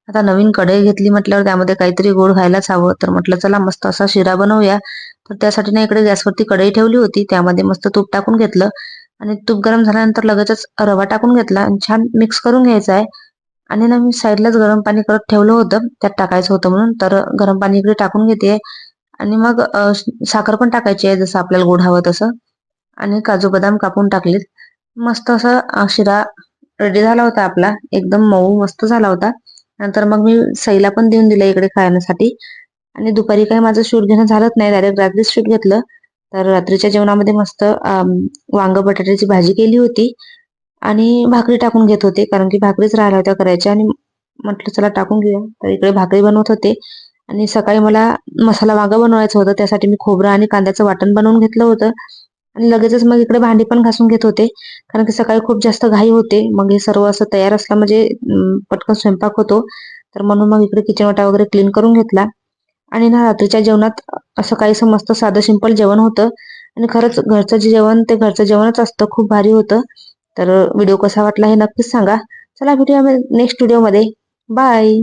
आता नवीन कढई घेतली म्हटल्यावर त्यामध्ये काहीतरी गोड व्हायलाच हवं. तर म्हटलं चला मस्त असा शिरा बनवूया. तर त्यासाठी ना इकडे गॅसवरती कढई ठेवली होती. त्यामध्ये मस्त तूप टाकून घेतलं आणि तूप गरम झाल्यानंतर लगेचच रवा टाकून घेतला आणि छान मिक्स करून घ्यायचा आहे. आणि ना मी साईडलाच गरम पाणी करत ठेवलं होतं, त्यात टाकायचं होतं म्हणून. तर गरम पाणी इकडे टाकून घेते आणि मग साखर पण टाकायची आहे, जसं आपल्याला गोड हवं तसं. आणि काजू बदाम कापून टाकलेत. मस्त असा शिरा रेडी झाला होता आपला. एकदम मऊ मस्त झाला होता. नंतर मग मी सईला पण देऊन दिलं इकडे खाण्यासाठी. आणि दुपारी काही माझं शूट घेणं झालंच नाही, डायरेक्ट रात्रीच शूट घेतलं. तर रात्रीच्या जेवणामध्ये मस्त वांग बटाट्याची भाजी केली होती आणि भाकरी टाकून घेत होते, कारण की भाकरीच राहिल्या होत्या करायच्या आणि म्हटलं चला टाकून घेऊया. तर इकडे भाकरी बनवत होते आणि सकाळी मला मसाला वांग बनवायचं होतं, त्यासाठी मी खोबरं आणि कांद्याचं वाटण बनवून घेतलं होतं आणि लगेचच मग इकडे भांडी पण घासून घेत होते, कारण की सकाळी खूप जास्त घाई होते. मग हे सर्व असं तयार असलं म्हणजे पटकन स्वयंपाक होतो. तर म्हणून मग इकडे किचन वाटा वगैरे क्लीन करून घेतला आणि ना रात्रीच्या जेवणात असं काहीसं मस्त साधं सिंपल जेवण होतं आणि खरंच घरचं जे जेवण ते घरचं जेवणच असतं, खूप भारी होतं. तर व्हिडिओ कसा वाटला हे नक्कीच सांगा. चला भेटूया नेक्स्ट व्हिडिओमध्ये. बाय.